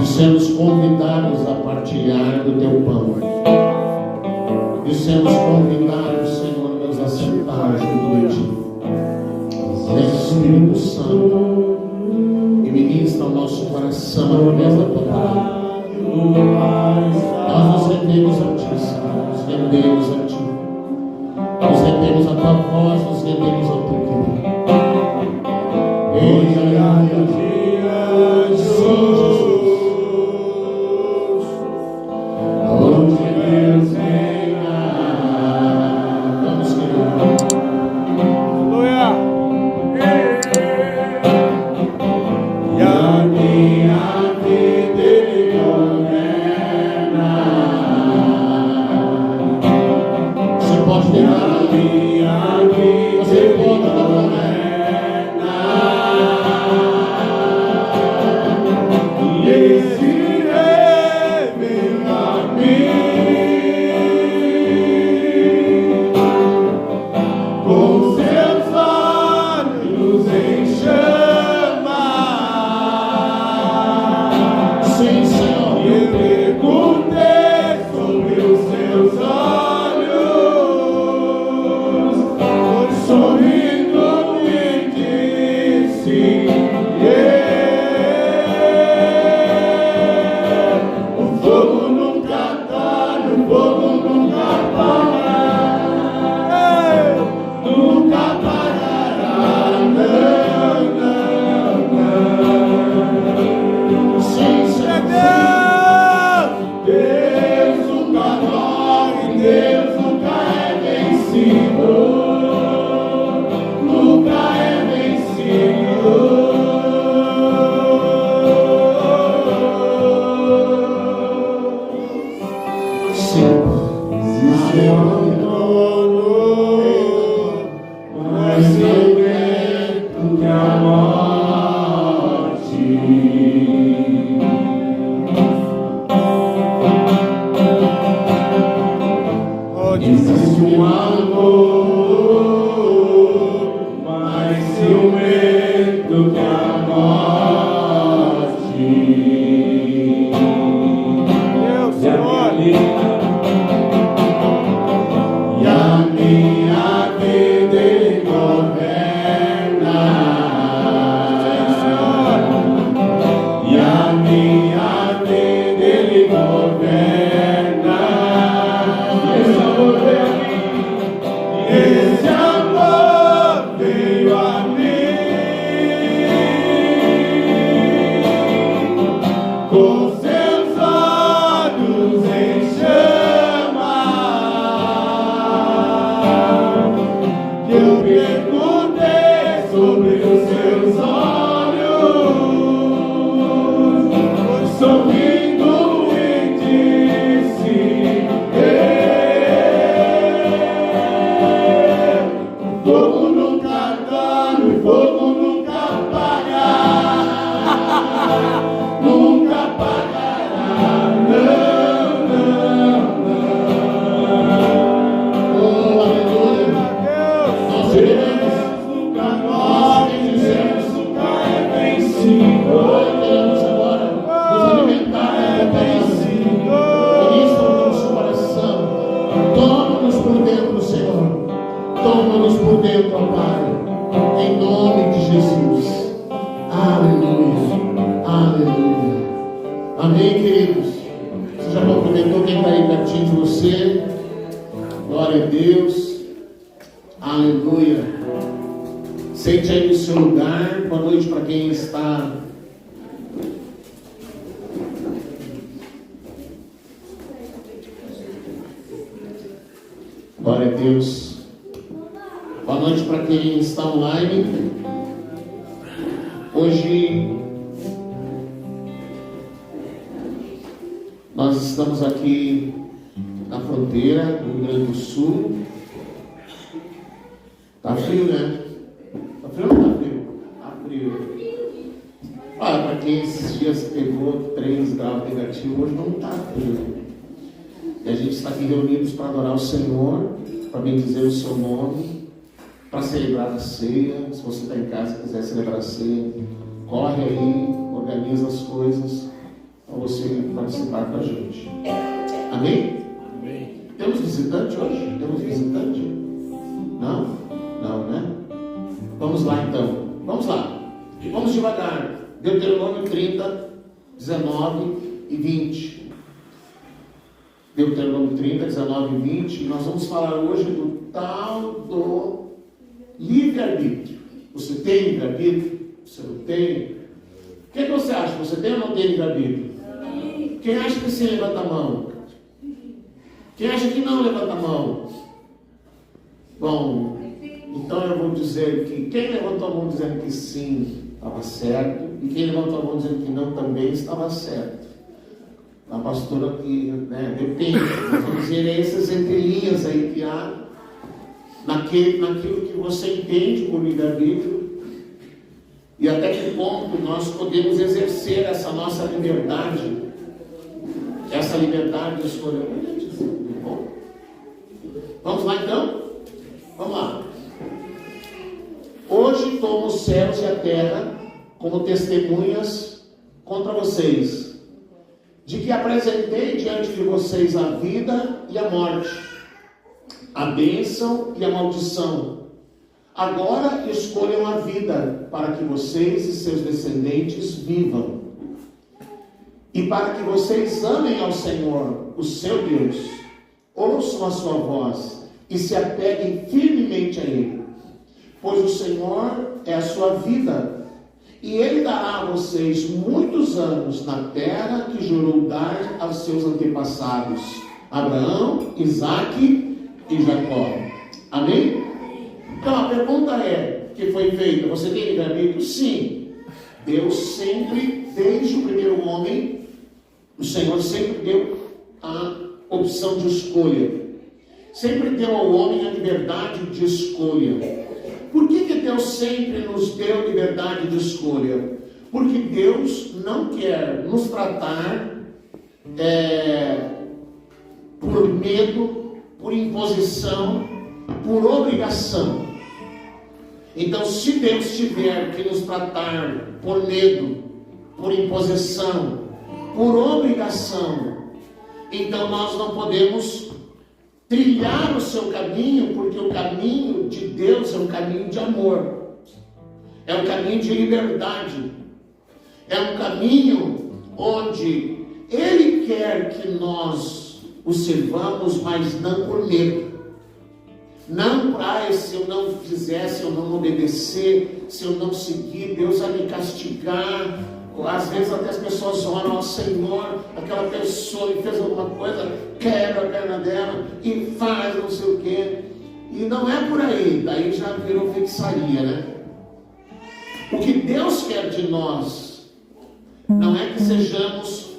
de sermos convidados a partilhar do teu pão, de sermos convidados, Senhor Deus, a sentar junto de ti. Espírito Santo, e ministra ao nosso coração através da tua palavra. Nós nos rendemos a ti, Senhor, nos rendemos a ti, nos rendemos a tua voz, nos rendemos ao teu querido. Sim, Jesus. Onde Deus venha, vamos, querido. Aleluia. E a minha vida Ele governa. Você pode declarar a minha vida, você pode governar. E esse revela a mim com seus olhos em chama. Sim, Senhor. Eu perguntei sobre os seus olhos, sorrindo me disse: o fogo nunca dá, o fogo nunca para, nunca parará, não, não, não. Sim, Senhor. Deus nunca morre, Deus nunca é vencido, nunca é vencido. Sim, existe um trono, mais violento que a morte. Existe um amor mais ciumento que a morte. Deus, Senhor. E a minha vida Ele governa. E a minha vida Ele governa. Esse amor veio a mim. Esse amor veio a mim com seus olhos em chama. Eu perguntei sobre os seus olhos, sorrindo e disse: o fogo nunca dá, o fogo nunca apaga, nunca apagará, não, não, não. Oh, aleluia. Nós iremos nunca morre, dizemos nunca é vencido. Queremos agora nos alimentar da vencido. Ministra o nosso coração. Toma-nos por dentro, Senhor. Toma-nos por dentro, ó Pai. Em nome de Jesus. Aleluia. Aleluia. Amém, queridos. Você já cumprimentou quem está aí pertinho de você? Glória a Deus. Aleluia. Sente aí no seu lugar. Boa noite para quem está. Glória a Deus. Boa noite para quem está online. Hoje nós estamos aqui na fronteira do Rio Grande do Sul. Tá frio, né? Tá frio ou não tá frio? Tá frio. Olha, para quem esses dias pegou 3 graus negativo, hoje não tá frio. E a gente está aqui reunidos para adorar o Senhor, para bendizer o seu nome, para celebrar a ceia. Se você está em casa e quiser celebrar a ceia, corre aí, organiza as coisas. Então, você participar com a gente. Amém? Amém. Temos visitante hoje? Temos visitante? Não? Não, né? Vamos lá então. Vamos lá. Vamos devagar. Deuteronômio 30, 19 e 20. Deuteronômio 30, 19 e 20. Nós vamos falar hoje do tal do livre-arbítrio. Você tem livre-arbítrio? Você não tem? O que você acha? Você tem ou não tem livre-arbítrio? Quem acha que sim, levanta a mão. Quem acha que não, levanta a mão. Bom, então eu vou dizer que quem levantou a mão dizendo que sim, estava certo. E quem levantou a mão dizendo que não, também estava certo. A pastora aqui, né, depende. Nós vamos dizer essas entrelinhas aí que há naquilo que você entende por livre-arbítrio. E até que ponto nós podemos exercer essa nossa liberdade. Essa liberdade de escolha. Vamos lá então? Vamos lá. Hoje tomo os céus e a terra como testemunhas contra vocês, de que apresentei diante de vocês a vida e a morte, a bênção e a maldição. Agora escolham a vida, para que vocês e seus descendentes vivam, e para que vocês amem ao Senhor, o seu Deus, ouçam a sua voz e se apeguem firmemente a Ele, pois o Senhor é a sua vida, e Ele dará a vocês muitos anos na terra que jurou dar aos seus antepassados, Abraão, Isaque e Jacó. Amém? Então a pergunta que foi feita, você tem livre-arbítrio? Sim. Deus sempre, desde o primeiro homem, o Senhor sempre deu a opção de escolha. Sempre deu ao homem a liberdade de escolha. Por que Deus sempre nos deu liberdade de escolha? Porque Deus não quer nos tratar por medo, por imposição, por obrigação. Então, se Deus tiver que nos tratar por medo, por imposição, por obrigação, então nós não podemos trilhar o seu caminho, porque o caminho de Deus é um caminho de amor, é um caminho de liberdade, é um caminho onde Ele quer que nós o sirvamos, mas não por medo. Não para se eu não fizer, se eu não obedecer, se eu não seguir, Deus vai me castigar. Às vezes até as pessoas oram ao Senhor, aquela pessoa que fez alguma coisa, quebra a perna dela e faz não sei o quê. E não é por aí, daí já virou feitiçaria, né? O que Deus quer de nós não é que sejamos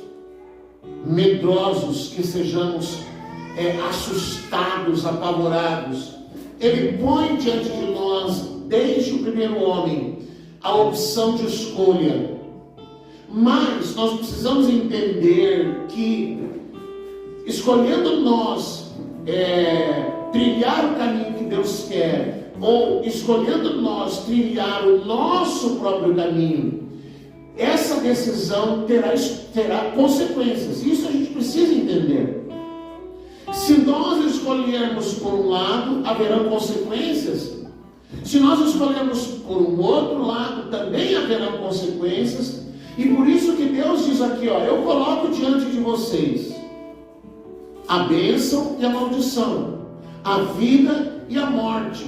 medrosos, que sejamos assustados, apavorados. Ele põe diante de nós, desde o primeiro homem, a opção de escolha. Mas nós precisamos entender que, escolhendo nós trilhar o caminho que Deus quer, ou escolhendo nós trilhar o nosso próprio caminho, essa decisão terá consequências. Isso a gente precisa entender. Se nós escolhermos por um lado, haverão consequências. Se nós escolhermos por um outro lado, também haverão consequências. E por isso que Deus diz aqui, eu coloco diante de vocês a bênção e a maldição, a vida e a morte.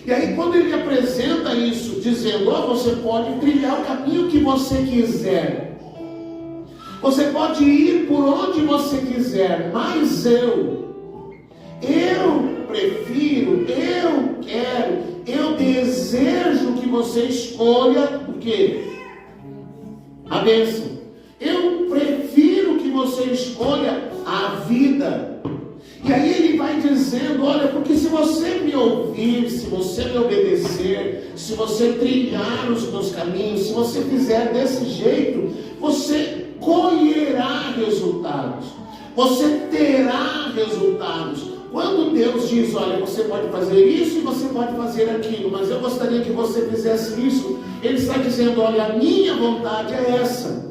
E aí quando Ele apresenta isso, dizendo, você pode trilhar o caminho que você quiser, você pode ir por onde você quiser, mas eu prefiro, eu quero, eu desejo que você escolha o quê? A bênção. Eu prefiro que você escolha a vida. E aí Ele vai dizendo, porque se você me ouvir, se você me obedecer, se você trilhar os meus caminhos, se você fizer desse jeito, você colherá resultados, você terá resultados. Quando Deus diz, você pode fazer isso e você pode fazer aquilo, mas eu gostaria que você fizesse isso, Ele está dizendo, a minha vontade é essa.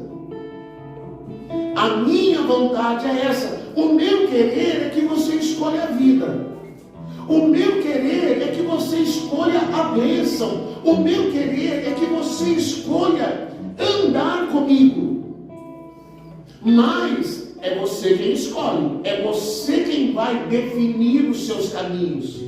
A minha vontade é essa. O meu querer é que você escolha a vida. O meu querer é que você escolha a bênção. O meu querer é que você escolha andar comigo. Mas é você quem escolhe. É você quem vai definir os seus caminhos.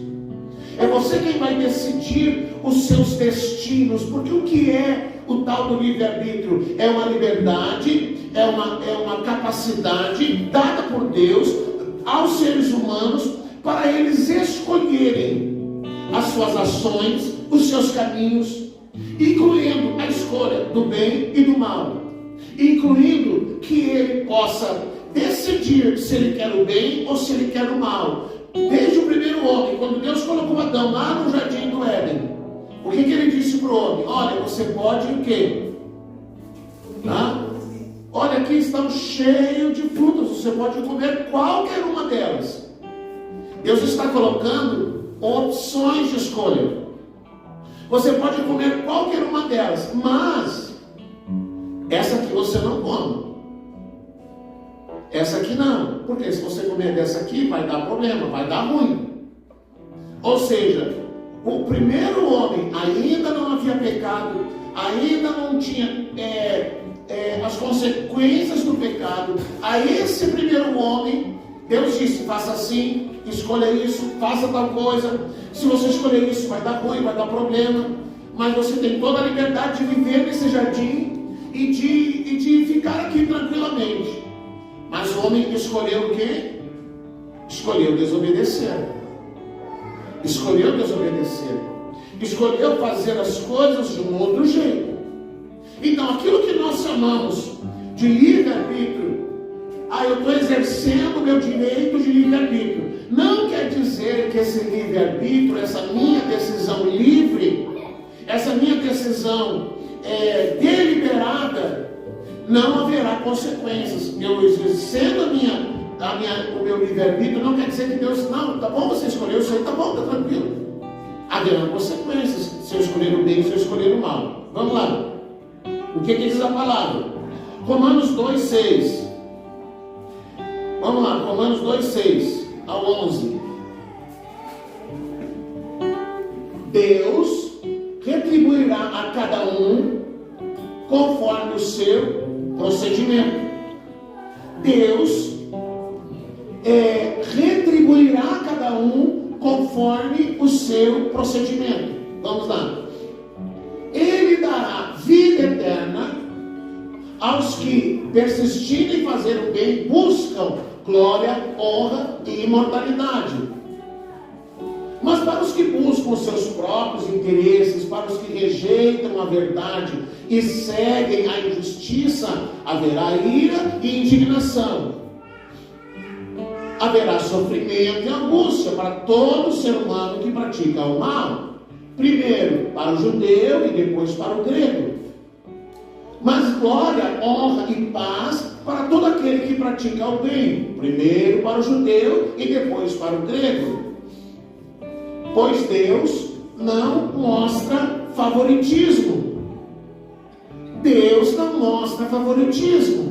É você quem vai decidir os seus destinos. Porque o que é o tal do livre-arbítrio? É uma liberdade, é uma capacidade dada por Deus aos seres humanos para eles escolherem as suas ações, os seus caminhos, incluindo a escolha do bem e do mal, incluindo que ele possa decidir se ele quer o bem ou se ele quer o mal. Desde o primeiro homem, quando Deus colocou Adão lá no jardim do Éden, o que ele disse para o homem? Olha, você pode o quê? Olha, aqui estão cheios de frutas, você pode comer qualquer uma delas. Deus está colocando opções de escolha. Você pode comer qualquer uma delas, mas essa aqui você não come. Essa aqui não, porque se você comer dessa aqui vai dar problema, vai dar ruim. Ou seja, o primeiro homem ainda não havia pecado, ainda não tinha as consequências do pecado. A esse primeiro homem, Deus disse: faça assim, escolha isso, faça tal coisa. Se você escolher isso, vai dar ruim, vai dar problema. Mas você tem toda a liberdade de viver nesse jardim e de ficar aqui tranquilamente. Mas o homem escolheu o quê? Escolheu desobedecer. Escolheu desobedecer. Escolheu fazer as coisas de um outro jeito. Então, aquilo que nós chamamos de livre-arbítrio, eu estou exercendo o meu direito de livre-arbítrio. Não quer dizer que esse livre-arbítrio, essa minha decisão livre, essa minha decisão deliberada, não haverá consequências. Eu exercendo o meu livre-arbítrio, não quer dizer que Deus, não, tá bom, você escolheu isso aí, tá bom, tá tranquilo. Haverá consequências se eu escolher o bem, se eu escolher o mal. Vamos lá. O que diz a palavra? Romanos 2:6. Vamos lá, Romanos 2:6 ao 11. Deus retribuirá a cada um conforme o seu procedimento. Deus retribuirá a cada um conforme o seu procedimento. Vamos lá. Ele dará vida eterna aos que, persistindo em fazer o bem, buscam glória, honra e imortalidade. Mas para os que buscam os seus próprios interesses, para os que rejeitam a verdade e seguem a injustiça, haverá ira e indignação. Haverá sofrimento e angústia para todo ser humano que pratica o mal. Primeiro para o judeu e depois para o grego. Mas glória, honra e paz para todo aquele que pratica o bem. Primeiro para o judeu e depois para o grego. Pois Deus não mostra favoritismo. Deus não mostra favoritismo.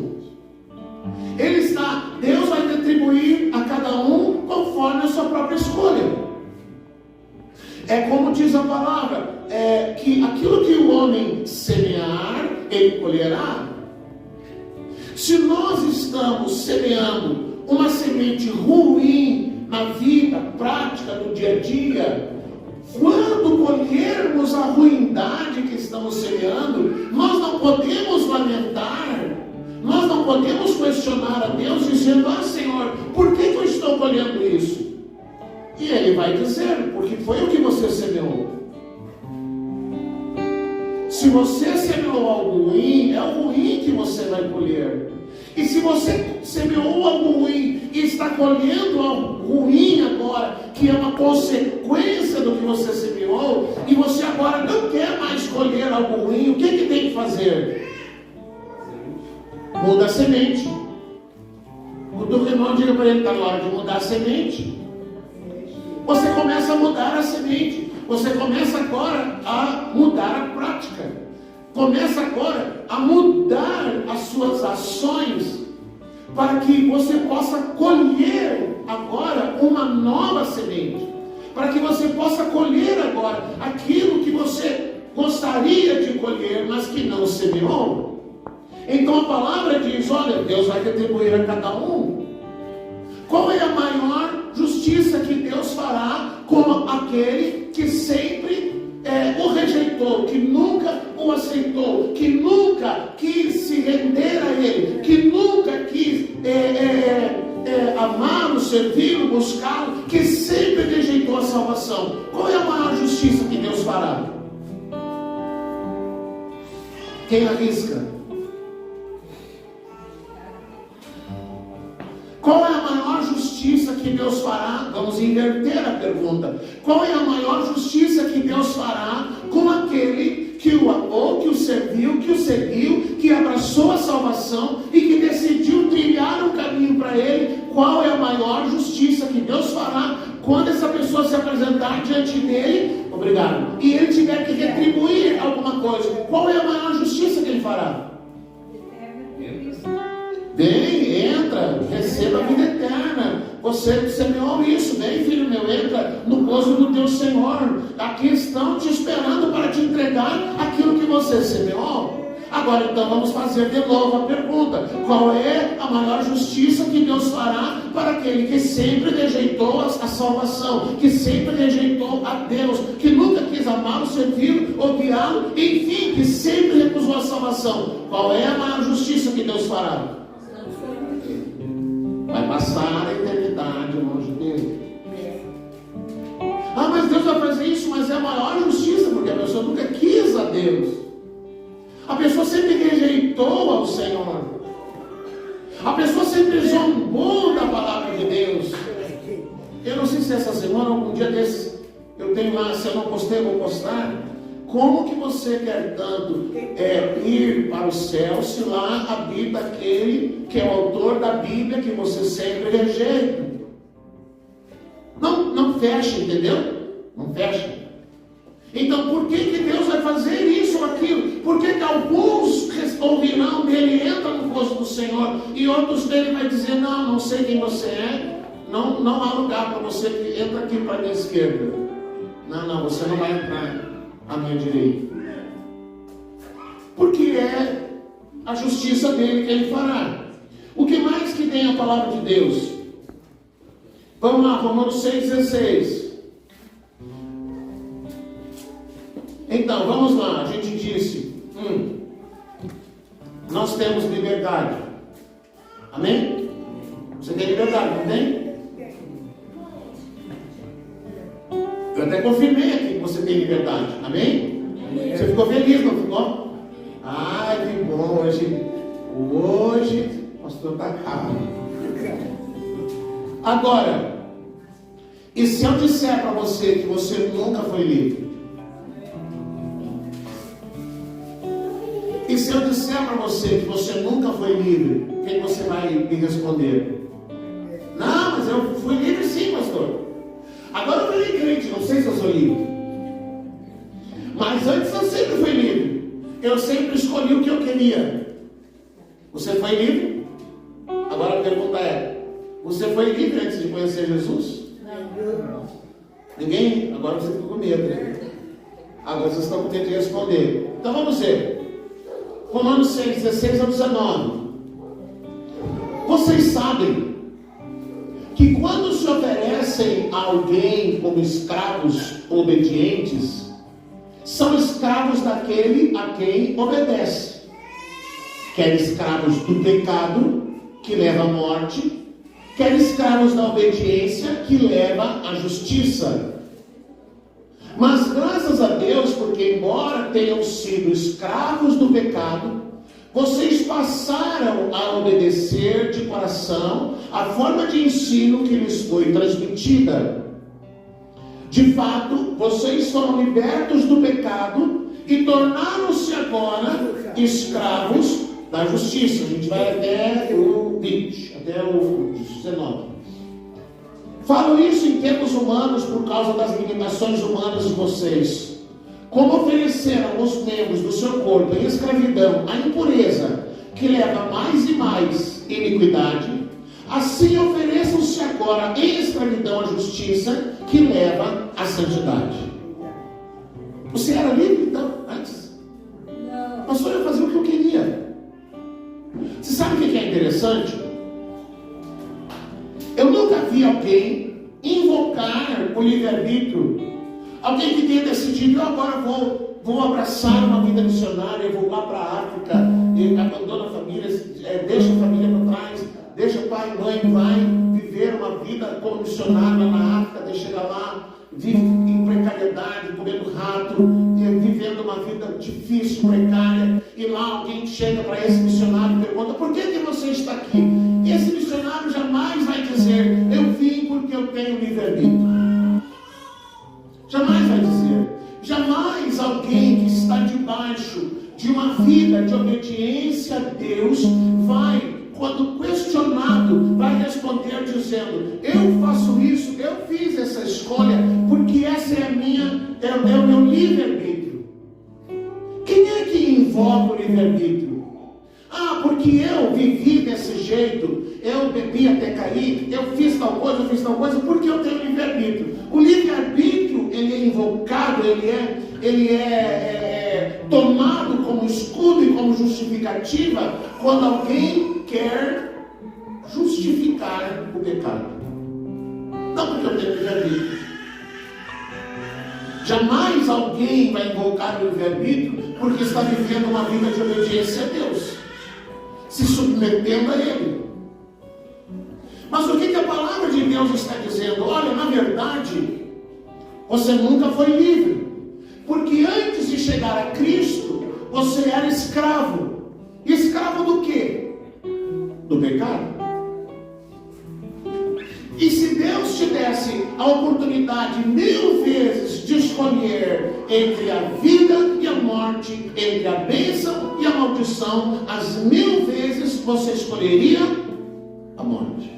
Deus vai retribuir a cada um conforme a sua própria escolha. É como diz a palavra, que aquilo que o homem semear, ele colherá. Se nós estamos semeando uma semente ruim na vida prática do dia a dia, quando colhermos a ruindade que estamos semeando, nós não podemos lamentar, nós não podemos questionar a Deus dizendo: Senhor, por que eu estou colhendo isso? E Ele vai dizer: porque foi o que você semeou. Se você semeou algo ruim, é o ruim que você vai colher. E se você semeou algo ruim e está colhendo algo ruim agora, que é uma consequência do que você semeou, e você agora não quer mais colher algo ruim, o que tem que fazer? Muda a semente. O teu irmão diga para ele: está na hora de mudar a semente. Você começa a mudar a semente. Você começa agora a mudar a prática. Começa agora a mudar as suas ações. para que você possa colher agora uma nova semente, para que você possa colher agora aquilo que você gostaria de colher, mas que não semeou. Então a palavra diz: olha, Deus vai retribuir a cada um. Qual é a maior justiça que Deus fará com aquele que sempre o rejeitou, que nunca o aceitou, que nunca quis se render a Ele, que nunca quis amá-lo, servi-lo, buscá-lo, que sempre rejeitou a salvação? Qual é a maior justiça que Deus fará? Quem arrisca? Qual é a maior justiça que Deus fará? Vamos inverter a pergunta. Qual é a maior justiça que Deus fará com aquele que o amou, que o serviu, que o seguiu, que abraçou a salvação e que decidiu trilhar um caminho para Ele? Qual é a maior justiça que Deus fará quando essa pessoa se apresentar diante dele, obrigado, e ele tiver que retribuir alguma coisa? Qual é a maior justiça que Ele fará? Vem, entra, receba a vida eterna. Você semeou isso, vem, filho meu, entra no gozo do teu Senhor. Aqui estão te esperando para te entregar aquilo que você semeou. Agora então vamos fazer de novo a pergunta: qual é a maior justiça que Deus fará para aquele que sempre rejeitou a salvação, que sempre rejeitou a Deus, que nunca quis amá-lo, servi-lo, odiá-lo, enfim, que sempre recusou a salvação? Qual é a maior justiça que Deus fará? Vai passar a eternidade longe dele. Ah, mas Deus vai fazer isso, mas é a maior justiça, porque a pessoa nunca quis a Deus. A pessoa sempre rejeitou ao Senhor. A pessoa sempre zombou da palavra de Deus. Eu não sei se essa semana, algum dia desses, eu tenho lá, se eu não postei, eu vou postar. Como que você quer tanto ir para o céu se lá habita aquele que é o autor da Bíblia que você sempre rejeita? Não fecha, entendeu? Não fecha. Então por que Deus vai fazer isso ou aquilo? Por que alguns ouvirão dele, entra no gozo do Senhor, e outros dele vai dizer: não sei quem você é, não há lugar para você, que entra aqui para a minha esquerda. Não, você não vai entrar à minha direita. Porque é a justiça dele que ele fará. O que mais que tem a palavra de Deus? Vamos lá, Romanos 6,16. Então, vamos lá, a gente disse, nós temos liberdade. Amém? Você tem liberdade, não tem? Eu até confirmei aqui que você tem liberdade. Amém? Você ficou feliz, não ficou? Ai, que bom, hoje o pastor está calmo. Agora, e se eu disser para você que você nunca foi livre? E se eu disser para você que você nunca foi livre, o que você vai me responder? Não, mas eu fui livre sim, pastor. Agora eu virei crente, não sei se eu sou livre. Mas antes eu sempre fui livre. Eu sempre escolhi o que eu queria. Você foi livre? Agora a pergunta é: você foi livre antes de conhecer Jesus? Não. Ninguém? Agora você ficou com medo, né? Agora vocês estão com medo de responder. Então vamos ver. Romanos 6, 16 a 19. Vocês sabem que quando se oferecem a alguém como escravos obedientes, são escravos daquele a quem obedece, quer escravos do pecado, que leva à morte, quer escravos da obediência, que leva à justiça. Mas graças a Deus, porque embora tenham sido escravos do pecado, vocês passaram a obedecer de coração a forma de ensino que lhes foi transmitida. De fato, vocês foram libertos do pecado e tornaram-se agora escravos da justiça. A gente vai até o 20, até o 19. Falo isso em termos humanos por causa das limitações humanas de vocês. Como ofereceram os membros do seu corpo em escravidão à impureza, que leva mais e mais iniquidade, Assim ofereçam-se agora em escravidão à justiça que leva à santidade. Você era livre então, antes? Não. Pastor, eu fazia o que eu queria. Você sabe o que é interessante? Eu nunca vi alguém invocar o livre-arbítrio. Alguém que tenha decidido, eu agora vou abraçar uma vida missionária, eu vou lá para a África, e abandona a família, deixa a família para trás, deixa pai e mãe, vai viver uma vida como missionário na África, deixa chegar lá, vive em precariedade, comendo rato, vivendo uma vida difícil, precária, e lá alguém chega para esse missionário e pergunta, por que você está aqui? Esse missionário jamais vai dizer, eu vim porque eu tenho livre-arbítrio. Jamais vai dizer. Jamais alguém que está debaixo de uma vida de obediência a Deus vai, quando questionado, vai responder dizendo, eu faço isso, eu fiz essa escolha, porque essa é o meu livre-arbítrio. Quem é que invoca o livre-arbítrio? Ah, porque eu vivi desse jeito, eu bebi até cair, eu fiz tal coisa, porque eu tenho livre-arbítrio. O livre-arbítrio, ele é invocado, ele é tomado como escudo e como justificativa quando alguém quer justificar o pecado. Não porque eu tenho livre-arbítrio. Jamais alguém vai invocar o livre-arbítrio porque está vivendo uma vida de obediência a Deus, se submetendo a Ele. Mas o que a palavra de Deus está dizendo? Olha, na verdade, você nunca foi livre, porque antes de chegar a Cristo, você era escravo. Escravo do quê? Do pecado. E se Deus te desse a oportunidade 1000 vezes de escolher entre a vida e a morte, entre a bênção e a maldição, as 1000 vezes você escolheria a morte.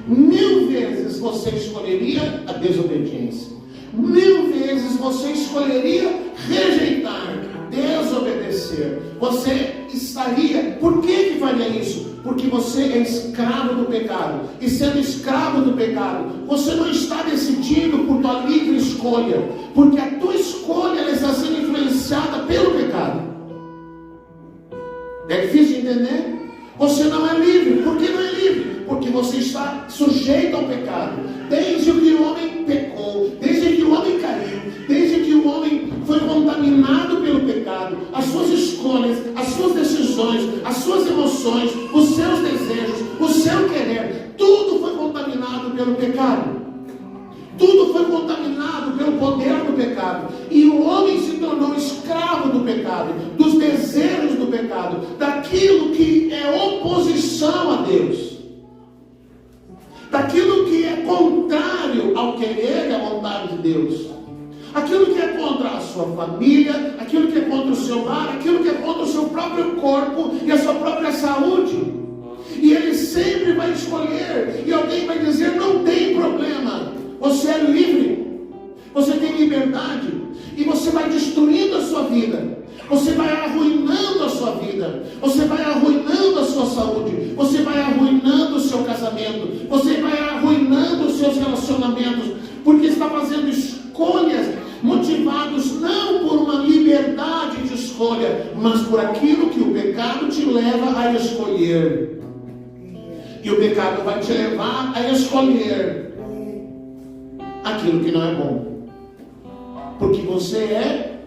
1000 vezes você escolheria a desobediência. 1000 vezes você escolheria rejeitar, desobedecer. Você estaria... Por que faria isso? Porque você é escravo do pecado. E sendo escravo do pecado, você não está decidindo por tua livre escolha, porque a tua escolha ela está sendo influenciada pelo pecado. É difícil de entender? Você não é livre. Por que não é livre? Porque você está sujeito ao pecado. Desde que o homem pecou, desde que o homem caiu, desde que o homem foi contaminado pelo pecado, as suas escolhas, as suas decisões, as suas emoções, os seus desejos, o seu querer, tudo foi contaminado pelo pecado. Tudo foi contaminado pelo poder do pecado. E o homem se tornou escravo do pecado, dos desejos do pecado, daquilo que é oposição a Deus, daquilo que é contrário ao querer e à vontade de Deus, aquilo que é contra a sua família, aquilo que é contra o seu lar, aquilo que é contra o seu próprio corpo e a sua própria saúde. E ele sempre vai escolher, e alguém vai dizer, não tem problema, você é livre, você tem liberdade, e você vai destruindo a sua vida, você vai arruinando a sua vida, você vai arruinando a sua saúde, você vai arruinando o seu casamento, você vai arruinando os seus relacionamentos, porque está fazendo escolhas motivados não por uma liberdade de escolha, mas por aquilo que o pecado te leva a escolher. E o pecado vai te levar a escolher aquilo que não é bom, porque você é,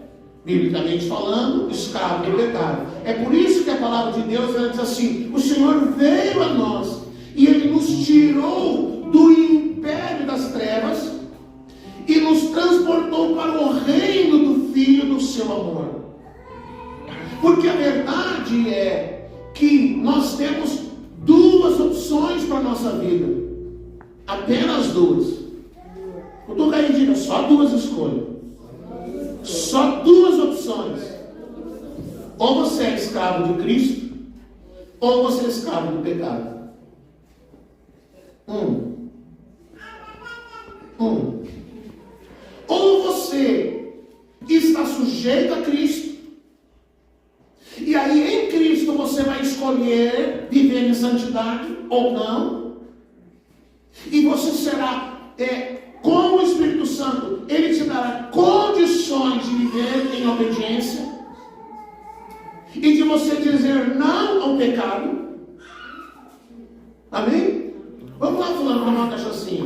biblicamente falando, escravo do pecado. É por isso que a palavra de Deus ela diz assim: o Senhor veio a nós e Ele nos tirou do império das trevas e nos transportou para o reino do Filho do seu amor. Porque a verdade é que nós temos duas opções para a nossa vida, apenas duas. Eu estou caindo, diga, só duas escolhas, só duas opções. Ou você é escravo de Cristo, ou você é escravo do pecado. Ou você está sujeito a Cristo, e aí em Cristo você vai escolher escolher viver em santidade ou não. E você será, com o Espírito Santo, Ele te dará condições de viver em obediência e de você dizer não ao pecado. Amém? Vamos lá, fulano, tomar uma cachaçinha.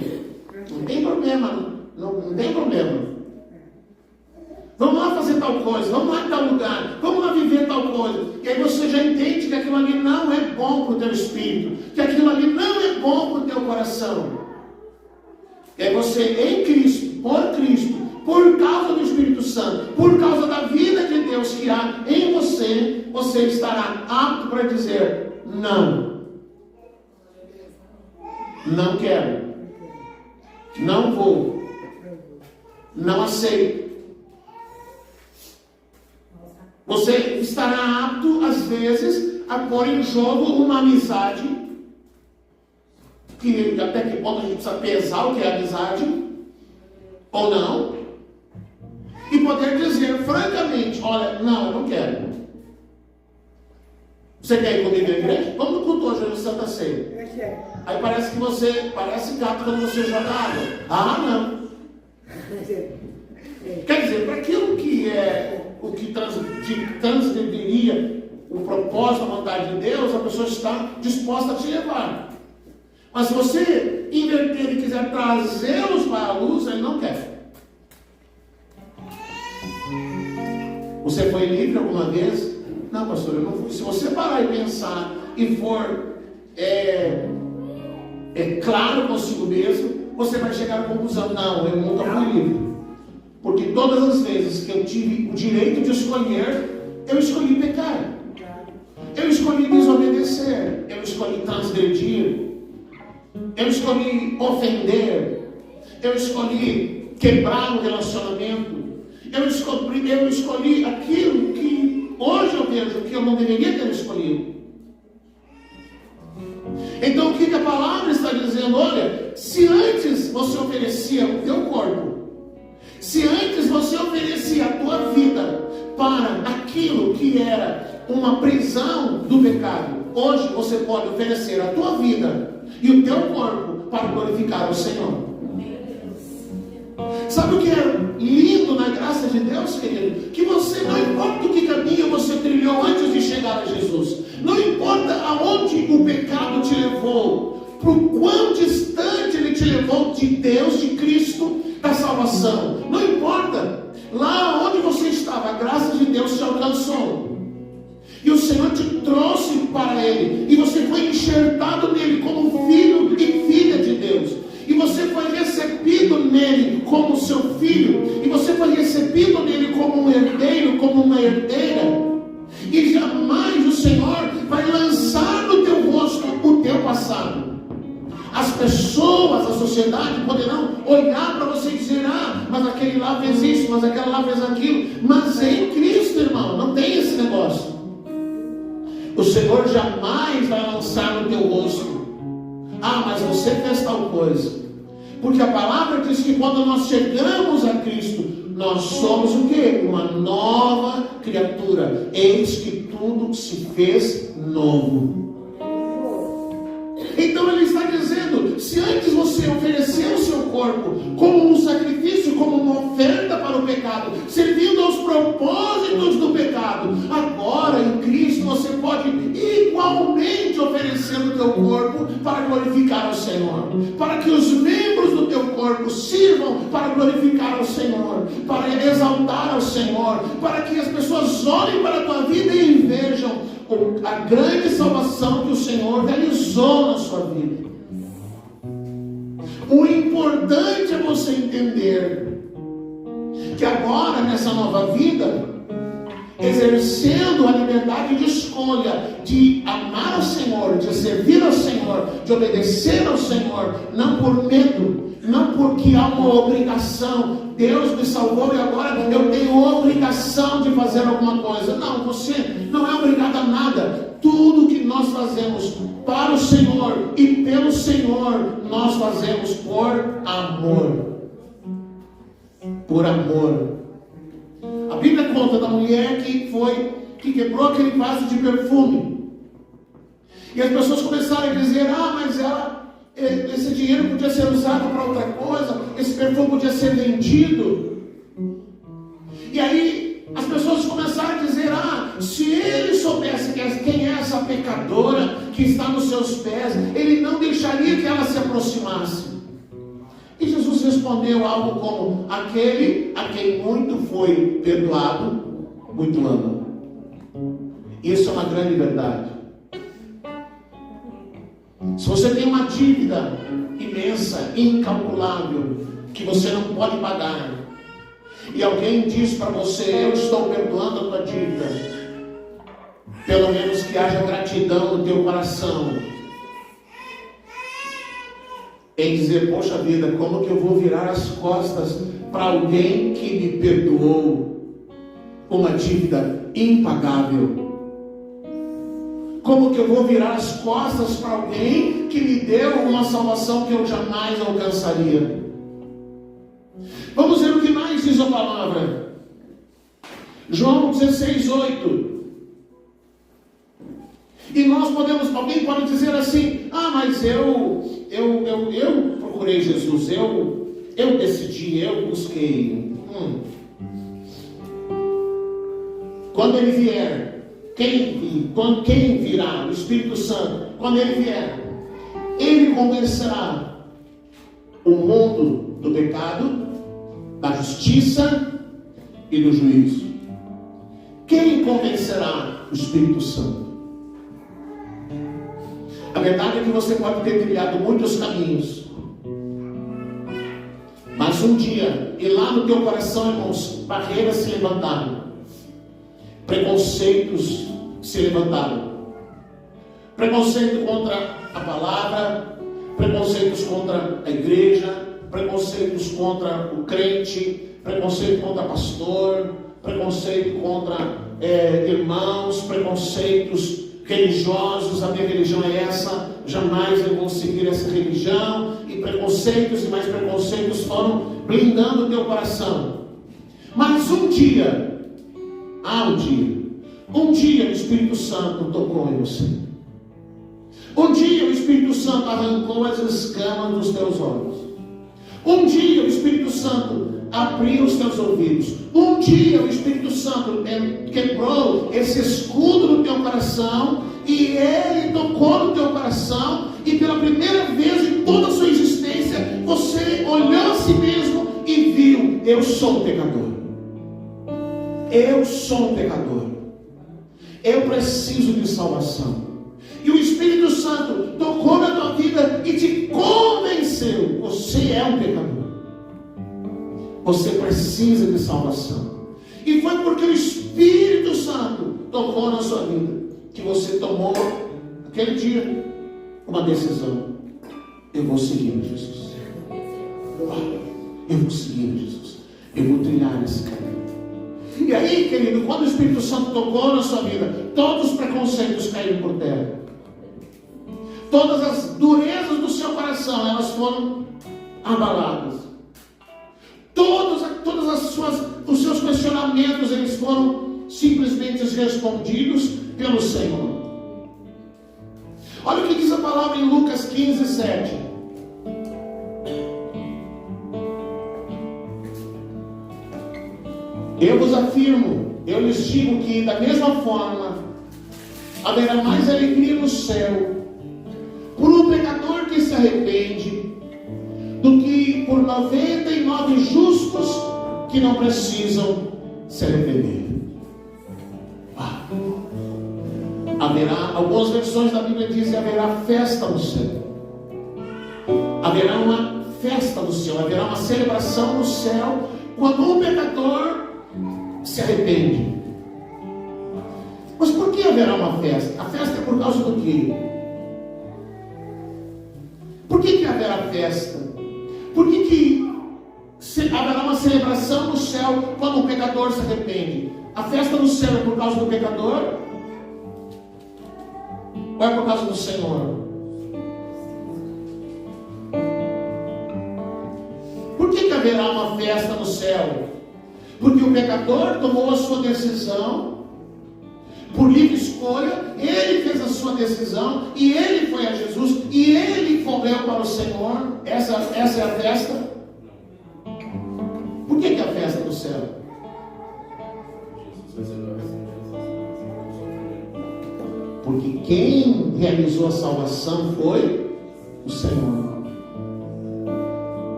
Não tem problema, não tem problema. Vamos lá fazer tal coisa, vamos lá em tal lugar, vamos lá viver tal coisa. E aí você já entende que aquilo ali não é bom para o teu espírito, que aquilo ali não é bom para o teu coração. E aí você, em Cristo, por causa do Espírito Santo, por causa da vida de Deus que há em você, você estará apto para dizer não. Não quero. Não vou. Não aceito. Você estará apto, às vezes, a pôr em jogo uma amizade, que até que ponto a gente precisa pesar o que é amizade, ou não, e poder dizer francamente, olha, não, eu não quero. Você quer ir comigo à igreja? Vamos no culto hoje, no Santa Ceia. Aí parece gato quando você joga água. Ah, não. Quer dizer, para aquilo que é o que transgrediria o propósito, a vontade de Deus, a pessoa está disposta a te levar. Mas se você inverter e quiser trazê-los para a luz, ele não quer. Você foi livre alguma vez? Não, pastor, eu não fui. Se você parar e pensar e for claro consigo mesmo, você vai chegar à conclusão, não, eu nunca fui livre. Porque todas as vezes que eu tive o direito de escolher, eu escolhi pecar. Eu escolhi desobedecer. Eu escolhi transgredir. Eu escolhi ofender. Eu escolhi quebrar o relacionamento. Eu escolhi aquilo que hoje eu vejo que eu não deveria ter escolhido. Então o que a palavra está dizendo? Olha, se antes você oferecia o teu corpo, se antes você oferecia a tua vida para aquilo que era uma prisão do pecado, hoje você pode oferecer a tua vida e o teu corpo para glorificar o Senhor. Sabe o que é lindo na graça de Deus, querido? Que você, não importa o que caminho você trilhou antes de chegar a Jesus, não importa aonde o pecado te levou, por quão distante ele te levou de Deus, de Cristo, da salvação, não importa, lá onde você estava, a graça de Deus te alcançou, e o Senhor te trouxe para Ele, e você foi enxertado nele como filho e filha de Deus, e você foi recebido nele como seu filho, e você foi recebido nele como um herdeiro, como uma herdeira, e jamais o Senhor vai lançar no teu rosto o teu passado. As pessoas, a sociedade poderão olhar para você e dizer, ah, mas aquele lá fez isso, mas aquela lá fez aquilo, mas em Cristo, irmão, não tem esse negócio. O Senhor jamais vai lançar no teu rosto, ah, mas você fez tal coisa, porque a palavra diz que quando nós chegamos a Cristo, nós somos o quê? Uma nova criatura. Eis que tudo se fez novo. Então ele está dizendo, se antes você ofereceu o seu corpo como um sacrifício, como uma oferta para o pecado, servindo aos propósitos do pecado, agora em Cristo você pode igualmente oferecer o teu corpo para glorificar o Senhor, para que os membros do teu corpo sirvam para glorificar o Senhor, para exaltar ao Senhor, para que as pessoas olhem para a tua vida e vejam a grande salvação que o Senhor realizou na sua vida. O importante é você entender que agora, nessa nova vida, exercendo a liberdade de escolha, de amar ao Senhor, de servir ao Senhor, de obedecer ao Senhor, não por medo, não porque há uma obrigação. Deus me salvou e agora eu tenho obrigação de fazer alguma coisa. Não, você não é obrigado a nada. Tudo que nós fazemos para o Senhor e pelo Senhor, nós fazemos por amor. Por amor. A Bíblia conta da mulher que quebrou aquele vaso de perfume. E as pessoas começaram a dizer: mas esse dinheiro podia ser usado para outra coisa, esse perfume podia ser vendido. E aí as pessoas começaram a dizer: se ele soubesse quem é essa pecadora que está nos seus pés, ele não deixaria que ela se aproximasse. E Jesus respondeu algo como: aquele a quem muito foi perdoado, muito ama. Isso é uma grande verdade. Se você tem uma dívida imensa, incalculável, que você não pode pagar, e alguém diz para você: eu estou perdoando a tua dívida, pelo menos que haja gratidão no teu coração, em dizer: poxa vida, como que eu vou virar as costas para alguém que me perdoou uma dívida impagável? Como que eu vou virar as costas para alguém que me deu uma salvação que eu jamais alcançaria? Vamos ver o que mais diz a palavra. João 16:8. E nós podemos, alguém pode dizer assim: mas eu procurei Jesus, eu decidi, eu busquei. Quando ele vier, quem virá? O Espírito Santo. Quando ele vier, ele convencerá o mundo do pecado, da justiça e do juízo. Quem convencerá? O Espírito Santo. A verdade é que você pode ter trilhado muitos caminhos, mas um dia, e lá no teu coração, irmãos, barreiras se levantaram, preconceitos se levantaram, preconceito contra a palavra, preconceitos contra a igreja, preconceitos contra o crente, preconceito contra pastor, preconceito contra irmãos, preconceitos religiosos: a minha religião é essa, jamais eu vou seguir essa religião. E preconceitos e mais preconceitos foram blindando o teu coração. Mas um dia o Espírito Santo tocou em você. Um dia o Espírito Santo arrancou as escamas dos teus olhos. Um dia o Espírito Santo abriu os teus ouvidos. Um dia o Espírito Santo quebrou esse escudo no teu coração, e ele tocou no teu coração, e pela primeira vez em toda a sua existência você olhou a si mesmo e viu: eu sou um pecador. Eu sou um pecador. Eu preciso de salvação. E o Espírito Santo tocou na tua vida e te convenceu: você é um pecador. Você precisa de salvação. E foi porque o Espírito Santo tocou na sua vida que você tomou, aquele dia, uma decisão: eu vou seguir Jesus. Eu vou seguir Jesus. Eu vou trilhar esse caminho. E aí, querido, quando o Espírito Santo tocou na sua vida, todos os preconceitos caíram por terra. Todas as durezas do seu coração, elas foram abaladas. Todos os seus questionamentos, eles foram simplesmente respondidos pelo Senhor. Olha o que diz a palavra em Lucas 15:7. Eu vos afirmo, eu lhes digo que da mesma forma haverá mais alegria no céu por um pecador que se arrepende do que por 99 justos que não precisam se arrepender. Haverá, algumas versões da Bíblia dizem: haverá festa no céu. Haverá uma festa no céu, haverá uma celebração no céu quando um pecador se arrepende. Mas por que haverá uma festa? A festa é por causa do quê? Por que haverá festa? Por que haverá uma celebração no céu quando um pecador se arrepende? A festa no céu é por causa do pecador? Ou é por causa do Senhor? Por que haverá uma festa no céu? Porque o pecador tomou a sua decisão, por livre escolha, ele fez a sua decisão, e ele foi a Jesus, e ele correu para o Senhor. Essa é a festa. Por que é a festa do céu? Porque quem realizou a salvação foi o Senhor.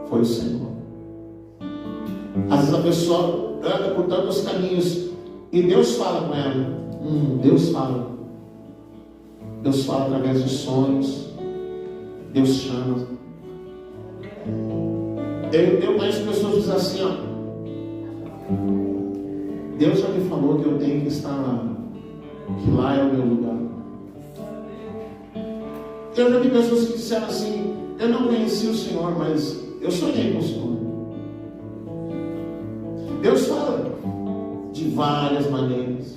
Foi o Senhor. Às vezes a pessoa anda por tantos caminhos e Deus fala com ela. Deus fala. Deus fala através de sonhos. Deus chama. Eu conheço pessoas que dizem assim, ó, Deus já me falou que eu tenho que estar lá, que lá é o meu lugar. Eu já vi pessoas que disseram assim, eu não conheci o Senhor, mas eu sonhei com o Senhor. Deus fala de várias maneiras.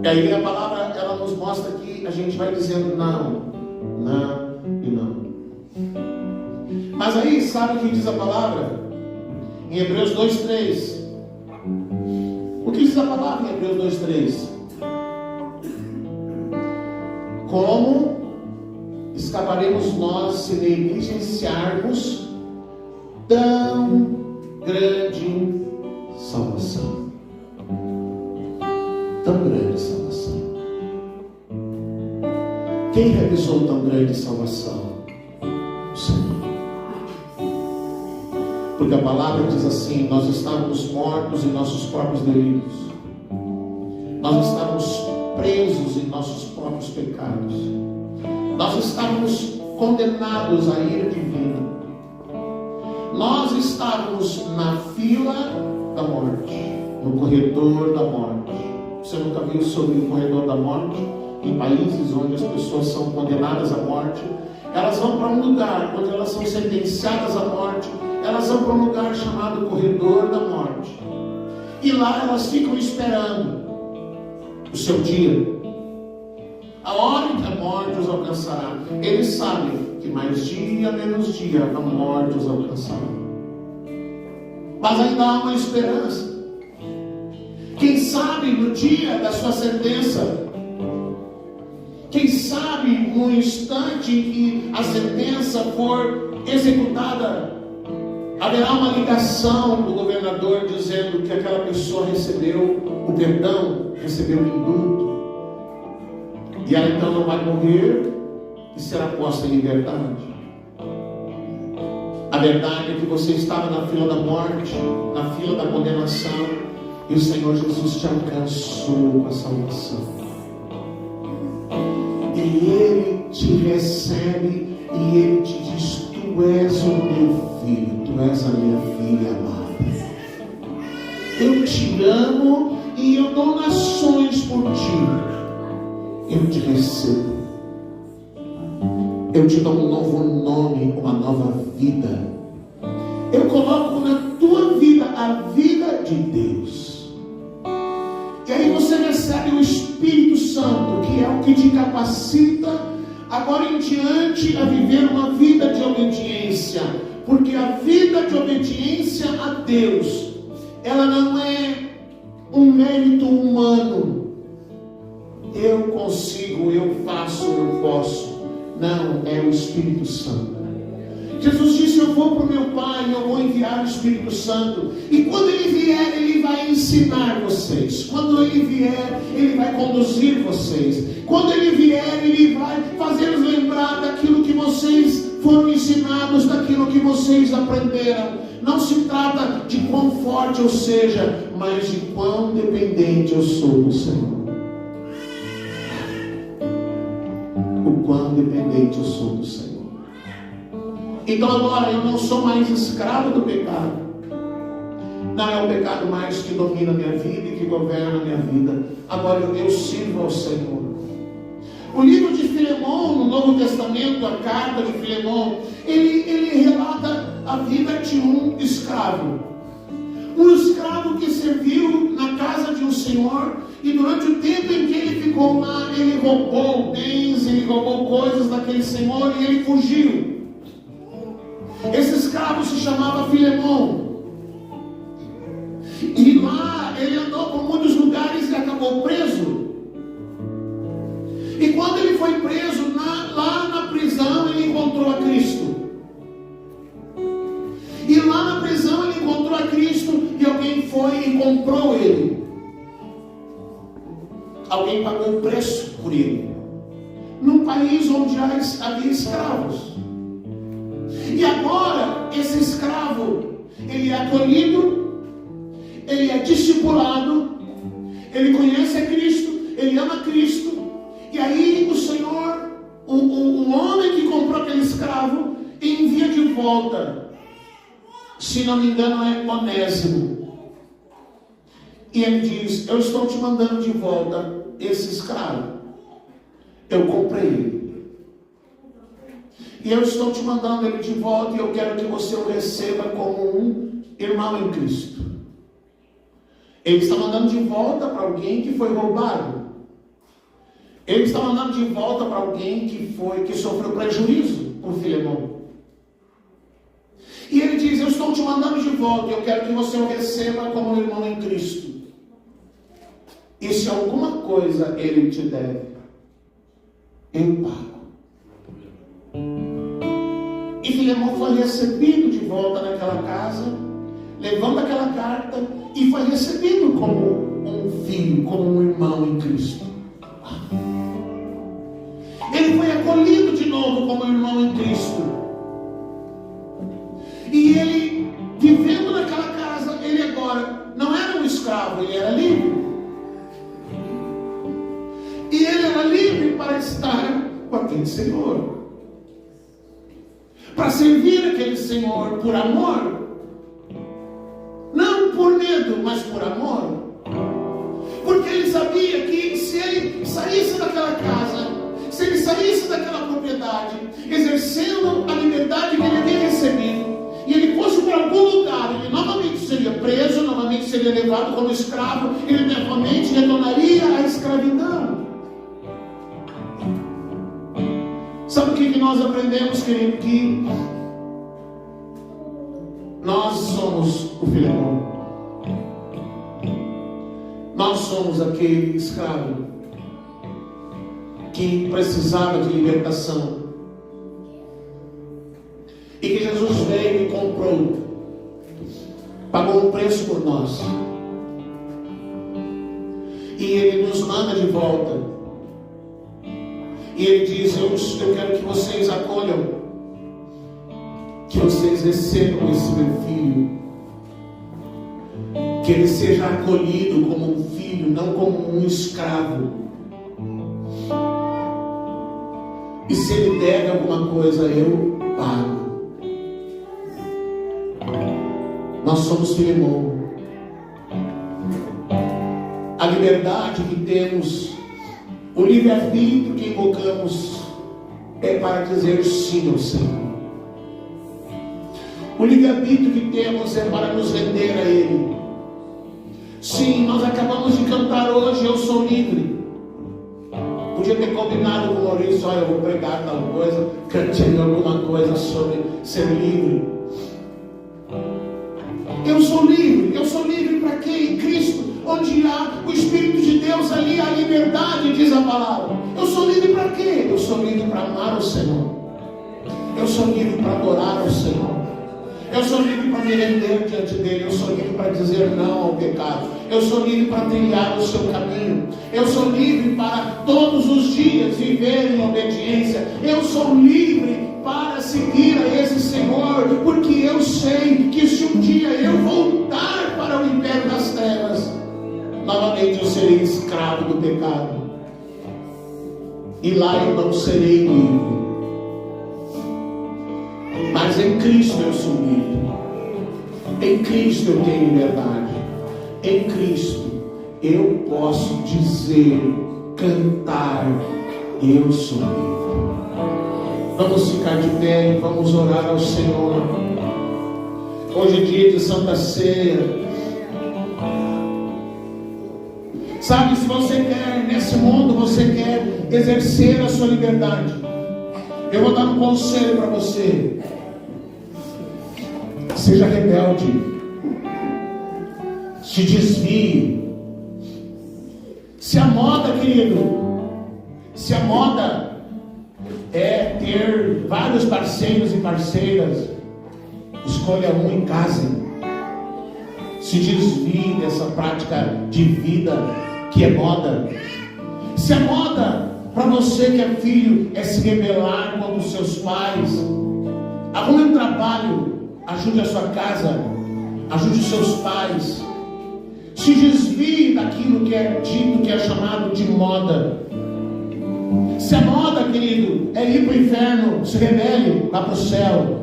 E aí a palavra, ela nos mostra que a gente vai dizendo não, não e não. Mas aí, sabe o que diz a palavra? Em Hebreus 2:3. O que diz a palavra em Hebreus 2:3? Como escaparemos nós se negligenciarmos tão grande salvação? Tão grande salvação. Quem realizou tão grande salvação? O Senhor. Porque a palavra diz assim: nós estávamos mortos em nossos próprios delitos, nós estávamos presos em nossos próprios pecados, nós estávamos condenados à ira divina, nós estávamos na fila da morte, no corredor da morte. Você nunca viu sobre o corredor da morte? Em países onde as pessoas são condenadas à morte, elas vão para um lugar onde elas são sentenciadas à morte. Elas vão para um lugar chamado corredor da morte, e lá elas ficam esperando o seu dia, a hora em que a morte os alcançará. Eles sabem que mais dia, menos dia, a morte os alcançará, mas ainda há uma esperança. Quem sabe no dia da sua sentença, quem sabe no instante em que a sentença for executada, haverá uma ligação do governador dizendo que aquela pessoa recebeu o perdão, recebeu o indulto, e ela então não vai morrer e será posta em liberdade. A verdade é que você estava na fila da morte, na fila da condenação, e o Senhor Jesus te alcançou com a salvação. E Ele te recebe e Ele te diz: tu és o meu filho, tu és a minha filha amada. Eu te amo e eu dou nações por ti. Eu te recebo. Eu te dou um novo nome, uma nova vida. Eu coloco na tua vida a vida de Deus. E aí você recebe o Espírito Santo, que é o que te capacita agora em diante a viver uma vida de obediência. Porque a vida de obediência a Deus, ela não é um mérito humano. Eu consigo, eu faço, eu posso. Não, é o Espírito Santo. Jesus disse: eu vou para o meu Pai, eu vou enviar o Espírito Santo. E quando Ele vier, Ele vai ensinar vocês. Quando Ele vier, Ele vai conduzir vocês. Quando Ele vier, Ele vai fazer-nos lembrar daquilo que vocês foram ensinados, daquilo que vocês aprenderam. Não se trata de quão forte eu seja, mas de quão dependente eu sou do Senhor. O quão dependente eu sou do Senhor. Então agora eu não sou mais escravo do pecado. Não é o pecado mais que domina a minha vida e que governa a minha vida. Agora eu sirvo ao Senhor. O livro de Filemão, no Novo Testamento, a carta de Filemão, ele relata a vida de um escravo. Um escravo que serviu na casa de um senhor, e durante o tempo em que ele ficou lá, ele roubou bens, ele roubou coisas daquele senhor e ele fugiu. Esse escravo se chamava Filemão. E lá ele andou por muitos lugares e acabou preso foi preso, lá na prisão ele encontrou a Cristo. E lá na prisão ele encontrou a Cristo e alguém foi e comprou ele. Alguém pagou o preço por ele. Num país onde havia escravos. E agora esse escravo, ele é acolhido, ele é discipulado, ele conhece a Cristo, ele ama Cristo. E aí o Senhor, o homem que comprou aquele escravo, envia de volta. Se não me engano é Onésimo. E ele diz: eu estou te mandando de volta esse escravo. Eu comprei ele. E eu estou te mandando ele de volta e eu quero que você o receba como um irmão em Cristo. Ele está mandando de volta para alguém que foi roubado. Ele está mandando de volta para alguém que sofreu prejuízo por Filemão. E ele diz: eu estou te mandando de volta e eu quero que você o receba como um irmão em Cristo. E se alguma coisa ele te deve, eu pago. E Filemão foi recebido de volta naquela casa, levando aquela carta, e foi recebido como um filho, como um irmão em Cristo. Ele foi acolhido de novo como irmão em Cristo. E ele, vivendo naquela casa, ele agora não era um escravo, ele era livre. E ele era livre para estar com aquele Senhor, para servir aquele Senhor por amor, não por medo, mas por amor, porque ele sabia que se ele saísse daquela casa, se ele saísse daquela propriedade, exercendo a liberdade que ele havia recebido, e ele fosse para algum lugar, ele novamente seria preso, novamente seria levado como escravo, ele novamente retornaria à escravidão. Sabe o que nós aprendemos, querido? Que nós somos o Filemão. Nós somos aquele escravo que precisava de libertação. E que Jesus veio e comprou, pagou um preço por nós. E Ele nos manda de volta. E Ele diz: eu quero que vocês acolham, que vocês recebam esse meu filho, que ele seja acolhido como um filho, não como um escravo. E se ele deve alguma coisa, eu pago. Nós somos Filemão. A liberdade que temos, o livre-arbítrio que invocamos, é para dizer sim ao Senhor. O livre-arbítrio que temos é para nos render a Ele. Sim, nós acabamos de cantar hoje: eu sou livre. Podia ter combinado com o Maurício: olha, eu vou pregar tal coisa, cantei alguma coisa sobre ser livre. Eu sou livre para quê? Em Cristo, onde há o Espírito de Deus, ali há liberdade, diz a palavra. Eu sou livre para quê? Eu sou livre para amar o Senhor. Eu sou livre para adorar o Senhor. Eu sou livre para me render diante dele. Eu sou livre para dizer não ao pecado. Eu sou livre para trilhar o seu caminho. Eu sou livre para todos os dias viver em obediência. Eu sou livre para seguir a esse Senhor, porque eu sei que se um dia eu voltar para o império das trevas, novamente eu serei escravo do pecado. E lá eu não serei livre. Mas em Cristo eu sou livre. Em Cristo eu tenho liberdade. Em Cristo eu posso dizer, cantar: eu sou livre. Vamos ficar de pé e vamos orar ao Senhor. Hoje é dia de Santa Ceia. Sabe, se você quer, nesse mundo, você quer exercer a sua liberdade, eu vou dar um conselho para você. Seja rebelde. Se desvie. Se a moda, querido, Se a moda é ter vários parceiros e parceiras, escolha um e case. Se desvie dessa prática de vida que é moda. Se a moda para você que é filho é se rebelar contra os seus pais, arrume um trabalho, ajude a sua casa, ajude os seus pais. Se desvie daquilo que é dito, que é chamado de moda. Se a moda, querido, é ir para o inferno, se rebele, vá para o céu.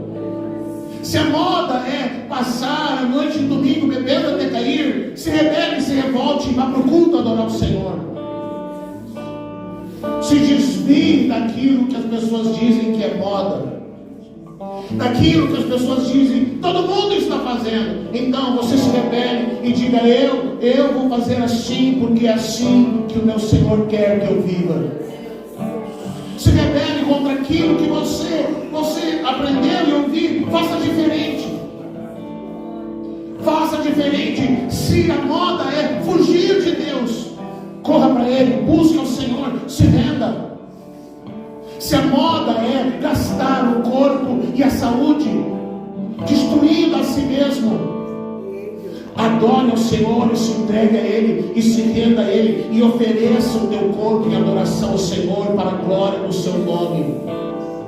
Se a moda é passar a noite de domingo bebendo até cair, se rebele, se revolte e vá para o culto adorar o Senhor. Se desvie daquilo que as pessoas dizem que é moda, daquilo que as pessoas dizem, todo mundo está fazendo. Então você se rebele e diga: eu vou fazer assim, porque é assim que o meu Senhor quer que eu viva. Se rebele contra aquilo que você aprendeu e ouviu. Faça diferente. Faça diferente. Se a moda é fugir de Deus, corra para Ele, busque o Senhor, se renda. Se a moda é gastar o corpo e a saúde, destruindo a si mesmo, adore ao Senhor e se entregue a Ele, e se renda a Ele, e ofereça o teu corpo em adoração ao Senhor, para a glória do seu nome.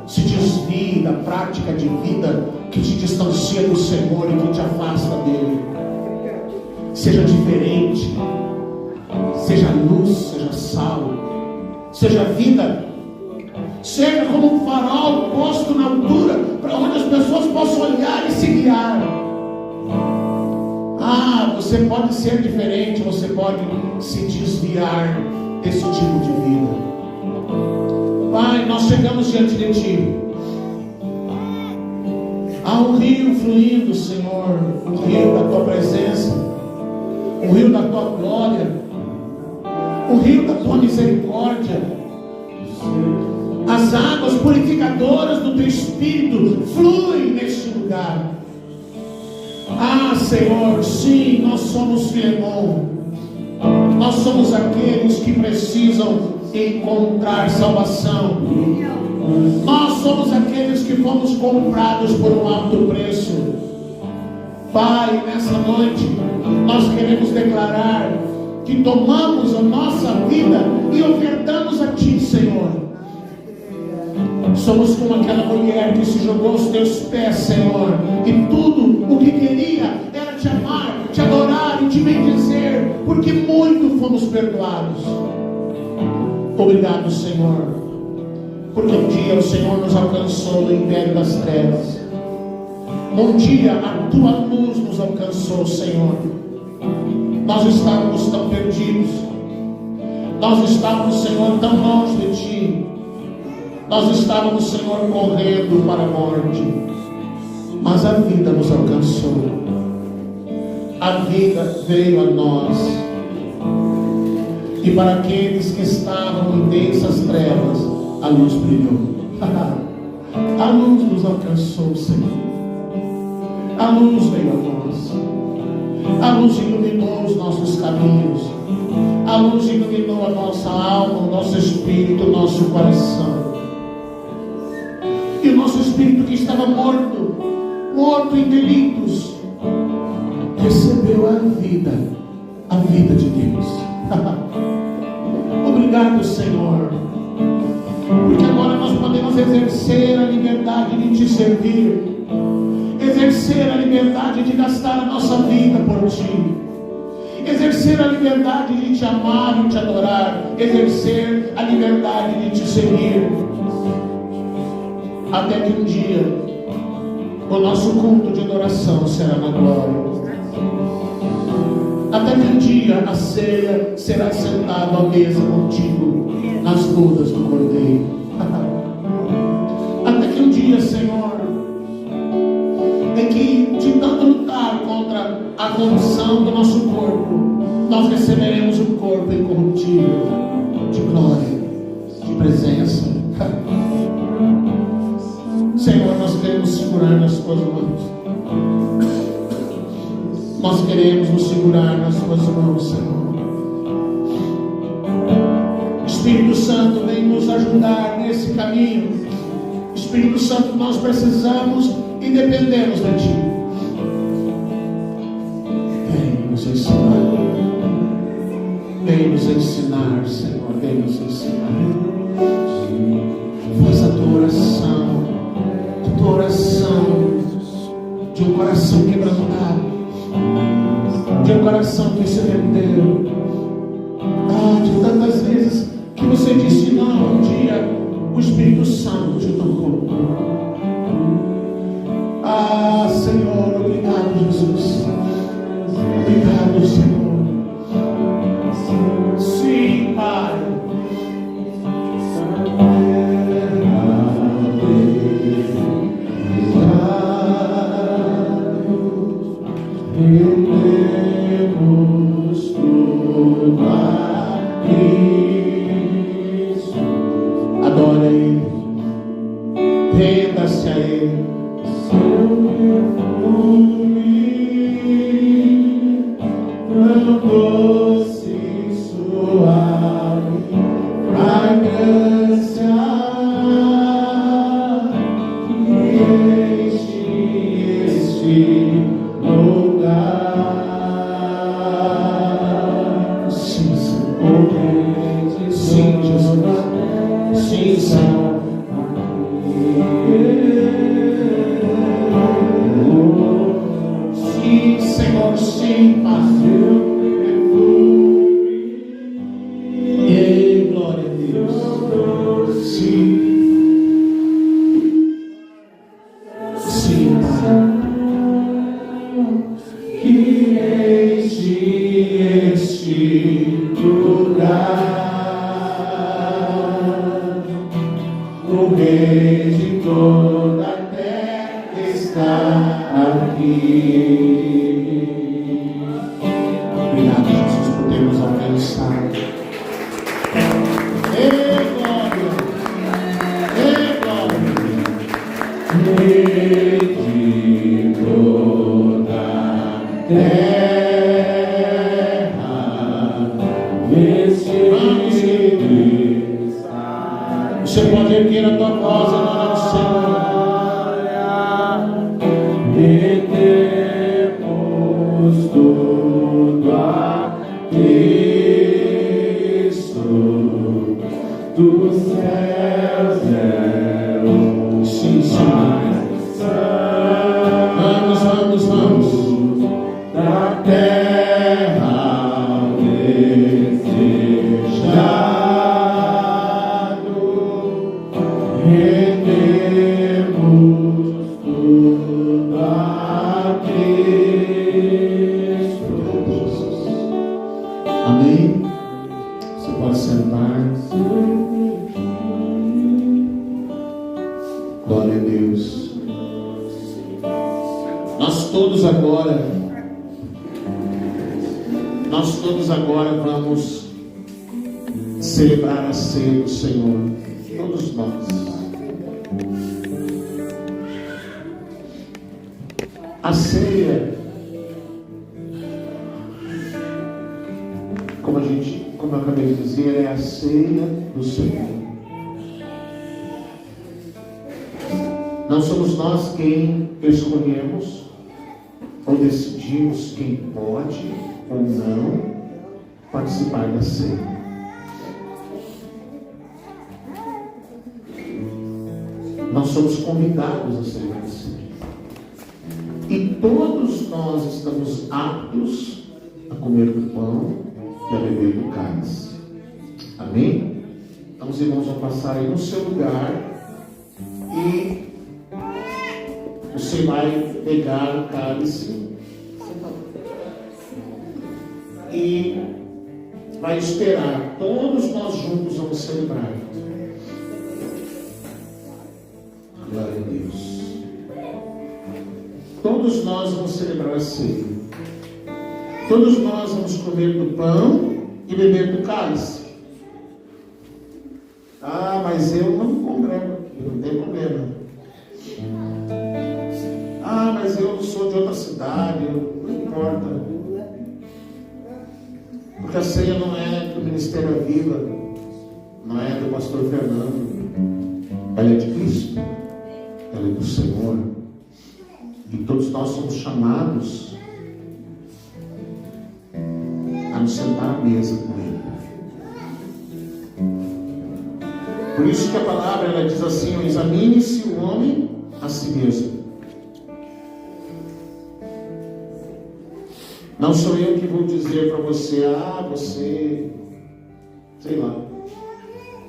Se desvie da prática de vida que te distancia do Senhor e que te afasta dele. Seja diferente, seja luz, seja sal, seja vida. Seja como um farol posto na altura, para onde as pessoas possam olhar e se guiar. Você pode ser diferente, você pode se desviar desse tipo de vida. Pai, nós chegamos diante de Ti. Há um rio fluindo, Senhor, um rio da Tua presença, um rio da Tua glória, um rio da Tua misericórdia. As águas purificadoras do Teu Espírito fluem neste lugar. Senhor, sim, nós somos Filemon. Nós somos aqueles que precisam encontrar salvação. Nós somos aqueles que fomos comprados por um alto preço. Pai, nessa noite, nós queremos declarar que tomamos a nossa vida e ofertamos a Ti, Senhor. Somos como aquela mulher que se jogou aos Teus pés, Senhor, e tudo o que queria era Te amar, Te adorar e Te bendizer, porque muito fomos perdoados. Obrigado, Senhor, porque um dia o Senhor nos alcançou do império das trevas. Um dia a Tua luz nos alcançou, Senhor. Nós estávamos tão perdidos, nós estávamos, Senhor, tão longe de Ti. Nós estávamos, Senhor, correndo para a morte, mas a vida nos alcançou. A vida veio a nós. E para aqueles que estavam em densas trevas, a luz brilhou. A luz nos alcançou, Senhor. A luz veio a nós. A luz iluminou os nossos caminhos. A luz iluminou a nossa alma, o nosso espírito, o nosso coração. E o nosso espírito que estava morto em delitos, recebeu a vida de Deus. Obrigado, Senhor, porque agora nós podemos exercer a liberdade de Te servir, exercer a liberdade de gastar a nossa vida por Ti, exercer a liberdade de Te amar e Te adorar, exercer a liberdade de Te seguir. Até que um dia o nosso culto de adoração será na glória. Até que um dia a ceia será sentada à mesa contigo nas bodas do Cordeiro. Até que um dia, Senhor, em que de tanto lutar contra a corrupção do nosso corpo, nós receberemos um corpo incorruptível, de glória, de presença. Senhor, nós queremos segurar nas Tuas mãos. Nós queremos nos segurar nas Tuas mãos, Senhor. Espírito Santo, vem nos ajudar nesse caminho. Espírito Santo, nós precisamos e dependemos de Ti. Vem nos ensinar. Vem nos ensinar, Senhor. Vem nos ensinar. Faz a tua oração. A tua oração de um coração quebrantado, de um coração que se rendeu. De tantas vezes que você disse não, um dia o Espírito Santo te tocou. Senhor, obrigado, Jesus. Obrigado, Senhor. Sim, Pai. Rendemos tudo a Cristo. Adore Ele, renda-se a Ele. Seu perfume tão doce e suave, fragrância que enche este lugar. Sim, Senhor. Sim, Jesus. Sim, Senhor. Sim, Senhor. Sim, Pai. Ei, glória a Deus. Sim. Sim, Pai. Que enche este lugar, o Rei de toda a terra está aqui. Obrigado, Jesus, por ter nos alcançado. Ei, glória! Ei, glória! Rei de toda a terra, você pode erguer a tua voz e adorar o Senhor. Rendemos tudo a Cristo, dos céus é o Sim, vamos, vamos, vamos. Da terra desejado, rendemos tudo a Cristo. Amém? Você pode sentar. Glória a Deus. Nós todos agora vamos celebrar a ceia do Senhor. Todos nós. A ceia, como eu acabei de dizer, é a ceia do Senhor. Não somos nós quem escolhemos ou decidimos quem pode ou não participar da ceia. Nós somos convidados a celebrar a ceia. E todos nós estamos aptos a comer do pão e a beber do cálice. Amém? Então os irmãos vão passar aí no seu lugar e você vai pegar o cálice e vai esperar. Todos nós juntos vamos celebrar. Glória a Deus. Todos nós vamos celebrar a ceia. Todos nós vamos comer do pão e beber do cálice. Mas eu não congrego aqui, não tem problema. Mas eu sou de outra cidade, não importa. Porque a ceia não é do Ministério Viva. não é do pastor Fernando, ela é de Cristo, ela é do Senhor. E todos nós somos chamados a nos sentar à mesa com Ele. Por isso que a palavra ela diz assim: examine-se o homem a si mesmo. Não sou eu que vou dizer para você, você, sei lá,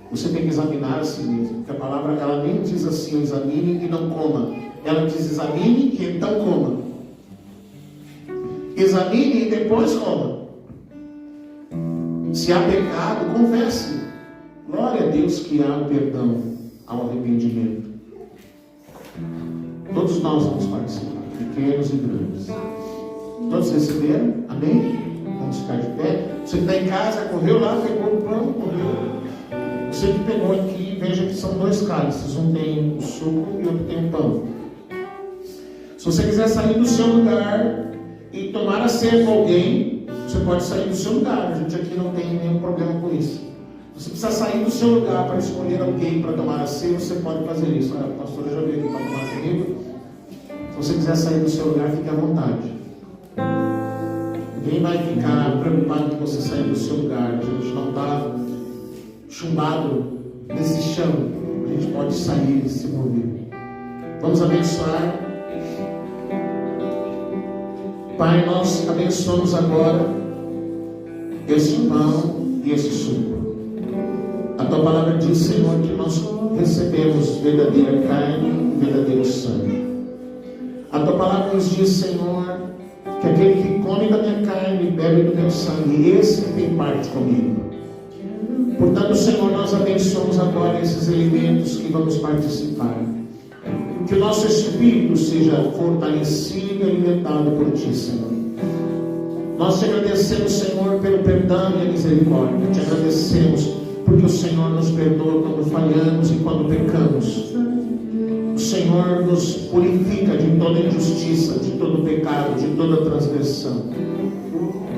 você tem que examinar a si mesmo. Porque a palavra ela nem diz assim, examine e não coma. Ela diz examine e então coma. Examine e depois coma. Se há pecado, confesse. Glória a Deus que há o perdão ao arrependimento. Todos nós vamos participar, pequenos e grandes. Todos receberam? Amém? Vamos ficar de pé. Você que está em casa, correu lá, pegou o pão, correu. Você que pegou aqui, veja que são 2 cálices. Um tem o suco e outro tem o pão. Se você quiser sair do seu lugar e tomar a ceia com alguém, você pode sair do seu lugar. A gente aqui não tem nenhum problema com isso. Você precisa sair do seu lugar para escolher alguém para tomar a ceia, você pode fazer isso. A pastora já veio aqui para tomar comigo. Se você quiser sair do seu lugar, fique à vontade. Ninguém vai ficar preocupado que você sair do seu lugar. A gente não está chumbado nesse chão. A gente pode sair e se mover. Vamos abençoar. Pai, nós abençoamos agora esse pão e esse suco. A tua palavra diz, Senhor, que nós recebemos verdadeira carne e verdadeiro sangue. A tua palavra nos diz, Senhor, que aquele que come da minha carne e bebe do meu sangue, esse que tem parte comigo. Portanto, Senhor, nós abençoamos agora esses elementos que vamos participar. Que o nosso espírito seja fortalecido e alimentado por Ti, Senhor. Nós te agradecemos, Senhor, pelo perdão e a misericórdia. Te agradecemos porque o Senhor nos perdoa quando falhamos e quando pecamos. O Senhor nos purifica de toda injustiça, de todo pecado, de toda transgressão.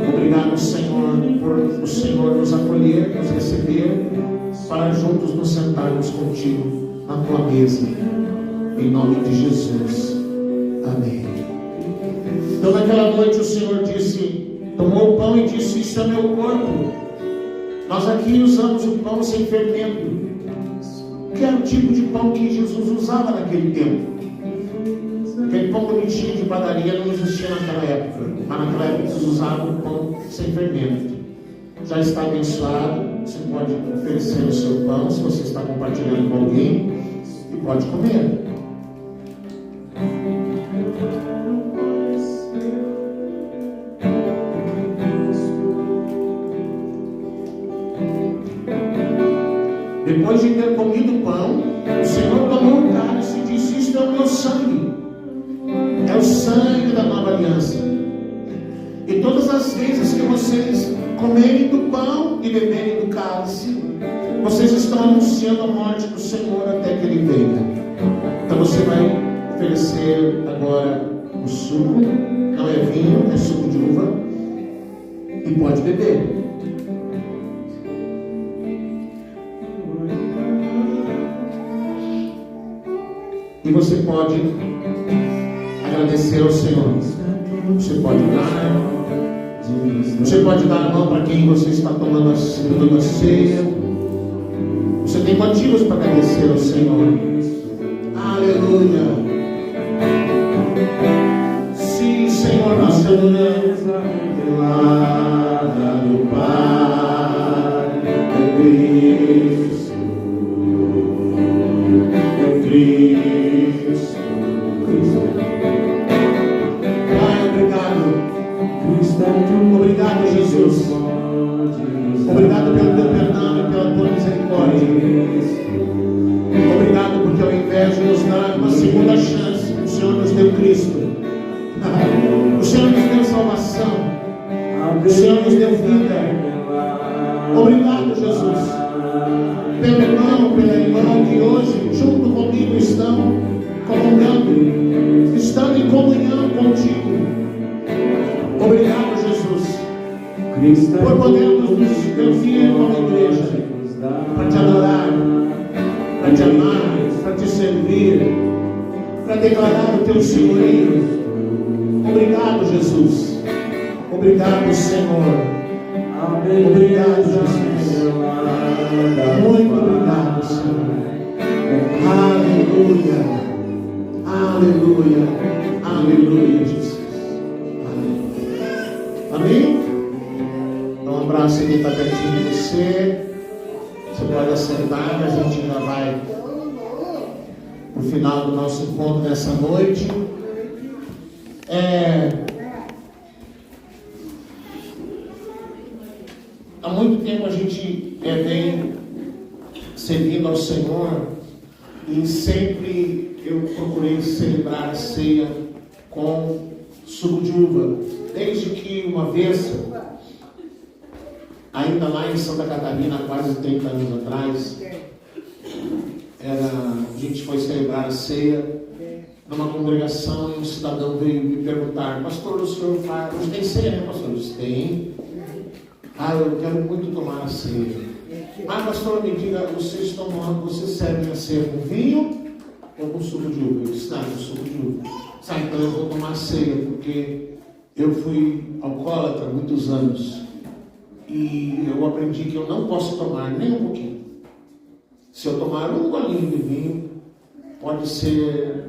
Obrigado, Senhor, por o Senhor nos acolher, nos receber, para juntos nos sentarmos contigo na tua mesa. Em nome de Jesus. Amém. Então naquela noite o Senhor disse, tomou o pão e disse, isso é meu corpo. Nós aqui usamos o pão sem fermento, que era o tipo de pão que Jesus usava naquele tempo. Aquele pão bonitinho de padaria não existia naquela época, mas naquela época eles usavam o pão sem fermento. Já está abençoado, você pode oferecer o seu pão, se você está compartilhando com alguém, e pode comer. Depois de ter comido o pão, o Senhor tomou o cálice e disse, isto é o meu sangue. É o sangue da nova aliança. E todas as vezes que vocês comerem do pão e beberem do cálice, vocês estão anunciando a morte do Senhor até que Ele venha. Então você vai oferecer agora o suco, não é vinho, é suco de uva, e pode beber. E você pode agradecer ao Senhor. Você pode dar. Você pode dar a mão para quem você está tomando a ceia. Você tem motivos para agradecer ao Senhor. Aleluia. Sim, Senhor, nós te adoramos. Revelada do Pai, é Cristo, é Cristo. Obrigado, Jesus. Obrigado pelo teu perdão e pela tua misericórdia. Obrigado porque ao invés de nos dar uma segunda chance, o Senhor nos deu Cristo. O Senhor nos deu salvação. O Senhor nos deu vida. Obrigado, Jesus, pelo irmão, pela irmã que hoje junto comigo estão comungando, estando em comunhão contigo. Obrigado, Jesus, por podermos nos reunir como igreja para te adorar, para te amar, para te servir, para declarar o teu senhorio. Obrigado, Jesus. Obrigado, Senhor. Obrigado, Jesus. Muito obrigado, Senhor. Aleluia. Aleluia. Aleluia, Jesus. Amém? Dá um abraço aí, está pertinho de você. Você pode assentar, que a gente ainda vai para o final do nosso encontro nessa noite. Há muito tempo a gente vem servindo ao Senhor e sempre eu procurei celebrar a ceia com suco de uva. Desde que uma vez, ainda lá em Santa Catarina, há quase 30 anos atrás, a gente foi celebrar a ceia numa congregação e um cidadão veio me perguntar: pastor, o senhor tem ceia, né, pastor? Eu disse: tem. Eu quero muito tomar a ceia. Pastor, me diga, vocês servem a ceia com vinho ou com suco de uva? Eu disse: não, com suco de uva. Então eu vou tomar a ceia, porque eu fui alcoólatra há muitos anos e eu aprendi que eu não posso tomar nem um pouquinho. Se eu tomar um golinho de vinho, pode ser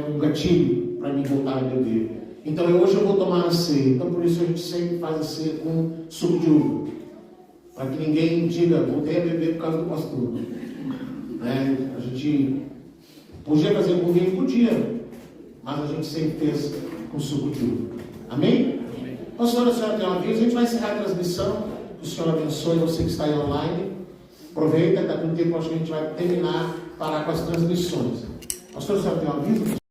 um gatilho para mim voltar a beber. Então hoje eu vou tomar a ceia. Então por isso a gente sempre faz a ceia com suco de uva, para que ninguém diga: voltei a beber por causa do pastor. A gente podia fazer com vinho, podia, mas a gente sempre fez com suco de uva. Amém? Pastor, a senhora tem uma vez, a gente vai encerrar a transmissão. Que o Senhor abençoe você que está aí online. Aproveita, daqui a um tempo acho que a gente vai parar com as transmissões. Pastor, a senhora tem um aviso?